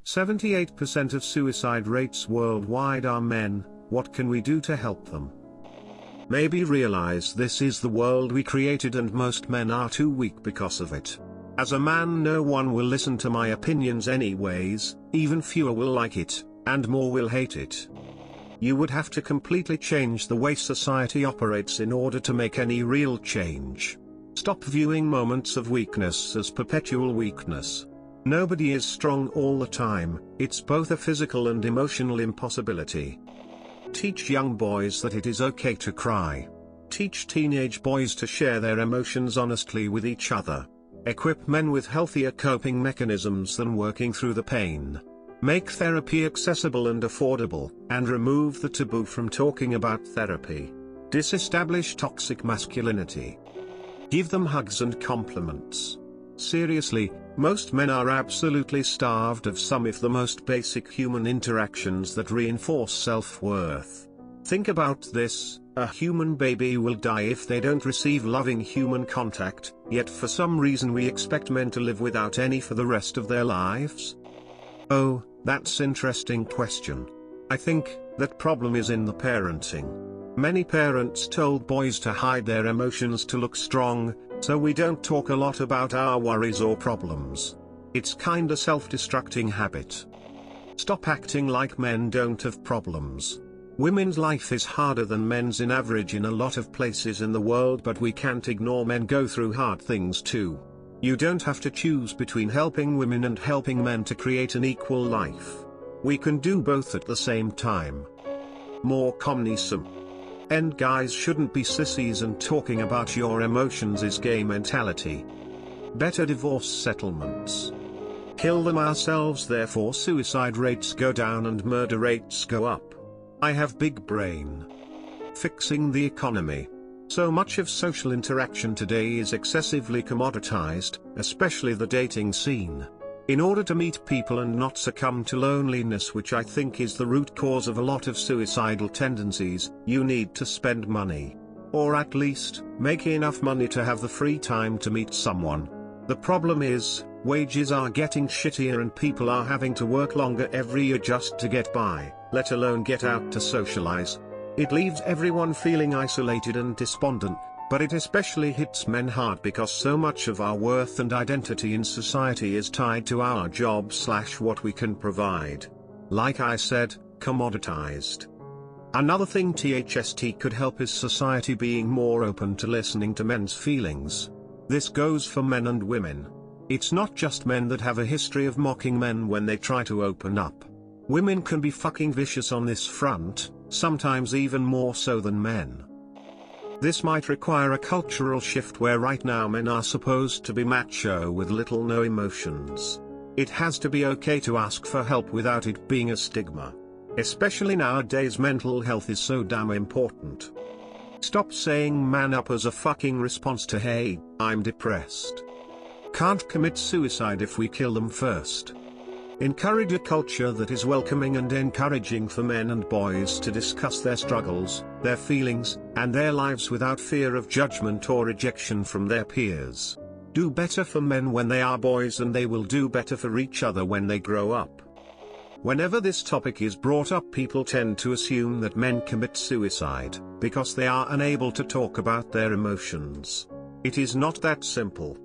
78% of suicide rates worldwide are men. What can we do to help them? Maybe realize this is the world we created and most men are too weak because of it. As a man, no one will listen to my opinions anyways, even fewer will like it, and more will hate it. You would have to completely change the way society operates in order to make any real change. Stop viewing moments of weakness as perpetual weakness. Nobody is strong all the time, it's both a physical and emotional impossibility. Teach young boys that it is okay to cry. Teach teenage boys to share their emotions honestly with each other. Equip men with healthier coping mechanisms than working through the pain. Make therapy accessible and affordable, and remove the taboo from talking about therapy. Disestablish toxic masculinity. Give them hugs and compliments. Seriously, most men are absolutely starved of some if the most basic human interactions that reinforce self-worth. Think about this, a human baby will die if they don't receive loving human contact, yet for some reason we expect men to live without any for the rest of their lives? Oh, that's interesting question. I think that problem is in the parenting. Many parents told boys to hide their emotions to look strong, so we don't talk a lot about our worries or problems. It's kinda self-destructing habit. Stop acting like men don't have problems. Women's life is harder than men's in average in a lot of places in the world, but we can't ignore men go through hard things too. You don't have to choose between helping women and helping men to create an equal life. We can do both at the same time. More communism. And guys shouldn't be sissies, and talking about your emotions is gay mentality. Better divorce settlements. Kill them ourselves, therefore suicide rates go down and murder rates go up. I have big brain. Fixing the economy. So much of social interaction today is excessively commoditized, especially the dating scene. In order to meet people and not succumb to loneliness, which I think is the root cause of a lot of suicidal tendencies, you need to spend money. Or at least, make enough money to have the free time to meet someone. The problem is, wages are getting shittier and people are having to work longer every year just to get by, let alone get out to socialize. It leaves everyone feeling isolated and despondent. But it especially hits men hard because so much of our worth and identity in society is tied to our job/what we can provide. Like I said, commoditized. Another thing THST could help is society being more open to listening to men's feelings. This goes for men and women. It's not just men that have a history of mocking men when they try to open up. Women can be fucking vicious on this front, sometimes even more so than men. This might require a cultural shift where right now men are supposed to be macho with little no emotions. It has to be okay to ask for help without it being a stigma. Especially nowadays, mental health is so damn important. Stop saying man up as a fucking response to hey, I'm depressed. Can't commit suicide if we kill them first. Encourage a culture that is welcoming and encouraging for men and boys to discuss their struggles, their feelings, and their lives without fear of judgment or rejection from their peers. Do better for men when they are boys, and they will do better for each other when they grow up. Whenever this topic is brought up, people tend to assume that men commit suicide because they are unable to talk about their emotions. It is not that simple.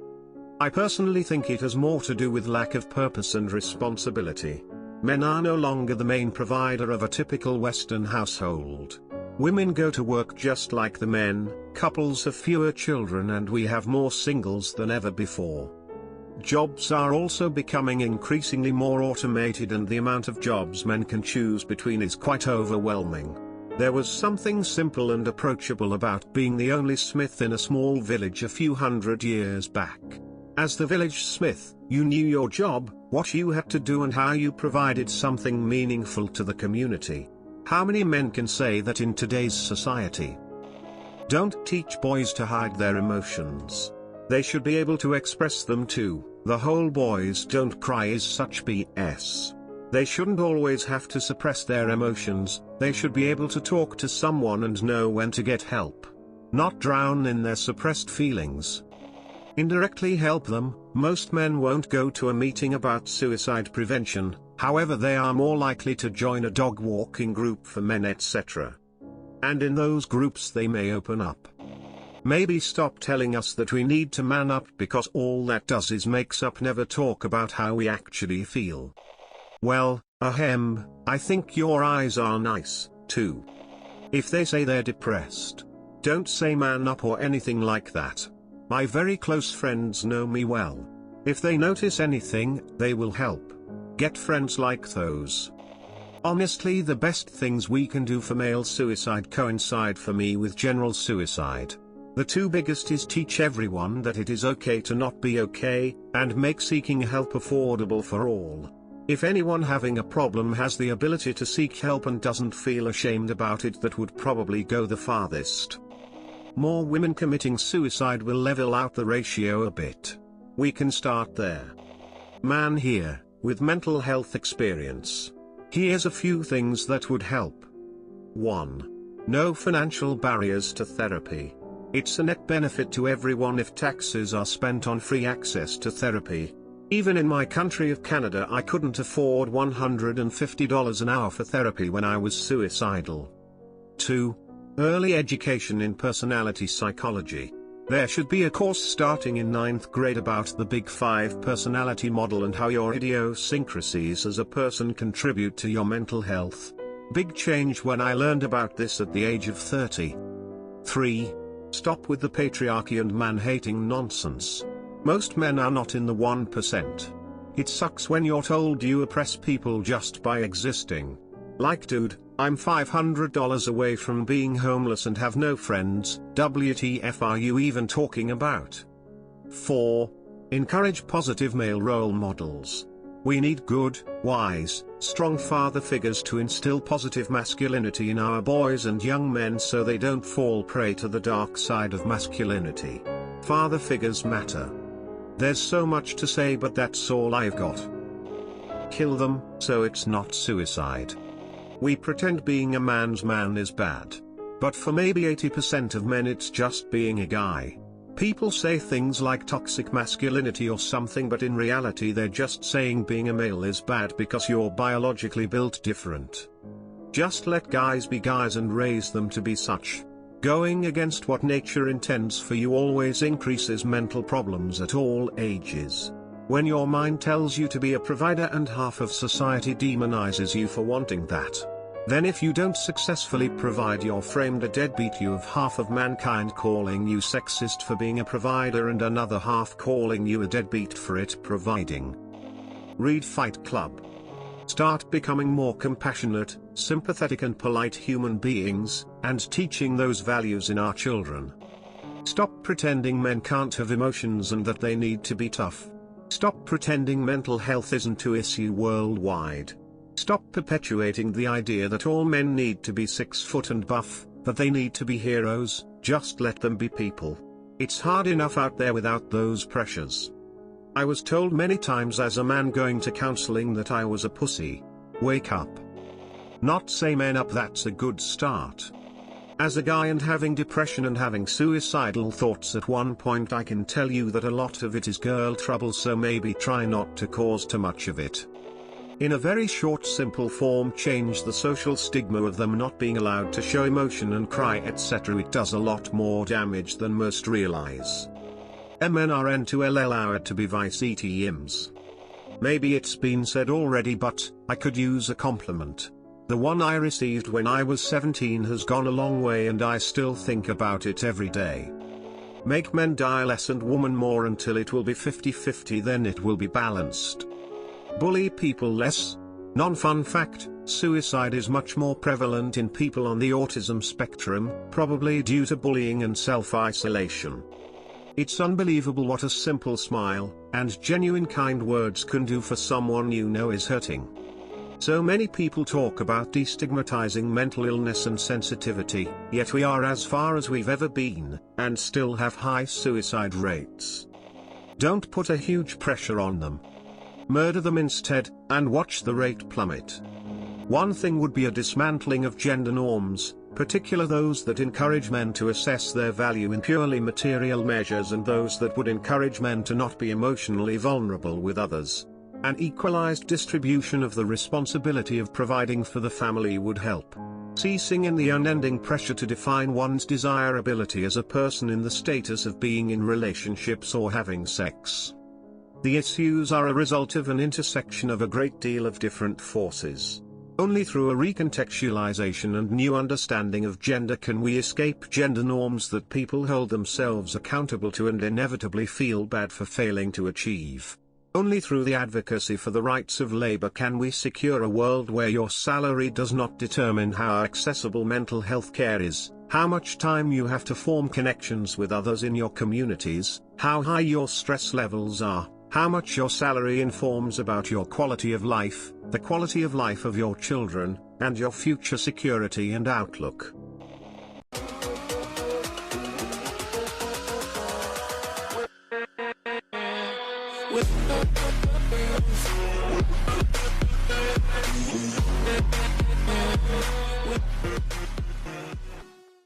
I personally think it has more to do with lack of purpose and responsibility. Men are no longer the main provider of a typical Western household. Women go to work just like the men, couples have fewer children, and we have more singles than ever before. Jobs are also becoming increasingly more automated, and the amount of jobs men can choose between is quite overwhelming. There was something simple and approachable about being the only smith in a small village a few hundred years back. As the village smith, you knew your job, what you had to do, and how you provided something meaningful to the community. How many men can say that in today's society? Don't teach boys to hide their emotions. They should be able to express them too. The whole boys don't cry is such BS. They shouldn't always have to suppress their emotions. They should be able to talk to someone and know when to get help. Not drown in their suppressed feelings. Indirectly help them. Most men won't go to a meeting about suicide prevention, However, they are more likely to join a dog walking group for men, etc. And in those groups they may open up. Maybe stop telling us that we need to man up, because all that does is makes up never talk about how we actually feel. Well, ahem, I think your eyes are nice, too. If they say they're depressed, don't say man up or anything like that. My very close friends know me well. If they notice anything, they will help. Get friends like those. Honestly, the best things we can do for male suicide coincide for me with general suicide. The two biggest is teach everyone that it is okay to not be okay, and make seeking help affordable for all. If anyone having a problem has the ability to seek help and doesn't feel ashamed about it, that would probably go the farthest. More women committing suicide will level out the ratio a bit. We can start there. Man here, with mental health experience. Here's a few things that would help. 1. No financial barriers to therapy. It's a net benefit to everyone if taxes are spent on free access to therapy. Even in my country of Canada, I couldn't afford $150 an hour for therapy when I was suicidal. 2. Early education in personality psychology. There should be a course starting in 9th grade about the Big 5 personality model and how your idiosyncrasies as a person contribute to your mental health. Big change when I learned about this at the age of 30. 3. Stop with the patriarchy and man-hating nonsense. Most men are not in the 1%. It sucks when you're told you oppress people just by existing. Like, dude, I'm $500 away from being homeless and have no friends. WTF are you even talking about? 4. Encourage positive male role models. We need good, wise, strong father figures to instill positive masculinity in our boys and young men so they don't fall prey to the dark side of masculinity. Father figures matter. There's so much to say, but that's all I've got. Kill them, so it's not suicide. We pretend being a man's man is bad. But for maybe 80% of men it's just being a guy. People say things like toxic masculinity or something, but in reality they're just saying being a male is bad because you're biologically built different. Just let guys be guys and raise them to be such. Going against what nature intends for you always increases mental problems at all ages. When your mind tells you to be a provider and half of society demonizes you for wanting that, then if you don't successfully provide, you're framed a deadbeat. You have half of mankind calling you sexist for being a provider and another half calling you a deadbeat for it providing. Read Fight Club. Start becoming more compassionate, sympathetic and polite human beings, and teaching those values in our children. Stop pretending men can't have emotions and that they need to be tough. Stop pretending mental health isn't an issue worldwide. Stop perpetuating the idea that all men need to be 6 foot and buff, that they need to be heroes. Just let them be people. It's hard enough out there without those pressures. I was told many times as a man going to counseling that I was a pussy. Wake up. Not say men up, that's a good start. As a guy and having depression and having suicidal thoughts at one point, I can tell you that a lot of it is girl trouble, so maybe try not to cause too much of it. In a very short simple form, change the social stigma of them not being allowed to show emotion and cry etc. It does a lot more damage than most realize. MNRN to LL to be vice ETMs. Maybe it's been said already, but I could use a compliment. The one I received when I was 17 has gone a long way and I still think about it every day. Make men die less and women more until it will be 50-50, then it will be balanced. Bully people less. Non-fun fact, suicide is much more prevalent in people on the autism spectrum, probably due to bullying and self-isolation. It's unbelievable what a simple smile, and genuine kind words can do for someone you know is hurting. So many people talk about destigmatizing mental illness and sensitivity, yet we are as far as we've ever been, and still have high suicide rates. Don't put a huge pressure on them. Murder them instead, and watch the rate plummet. One thing would be a dismantling of gender norms, particularly those that encourage men to assess their value in purely material measures and those that would encourage men to not be emotionally vulnerable with others. An equalized distribution of the responsibility of providing for the family would help. Ceasing in the unending pressure to define one's desirability as a person in the status of being in relationships or having sex. The issues are a result of an intersection of a great deal of different forces. Only through a recontextualization and new understanding of gender can we escape gender norms that people hold themselves accountable to and inevitably feel bad for failing to achieve. Only through the advocacy for the rights of labor can we secure a world where your salary does not determine how accessible mental health care is, how much time you have to form connections with others in your communities, how high your stress levels are, how much your salary informs about your quality of life, the quality of life of your children, and your future security and outlook.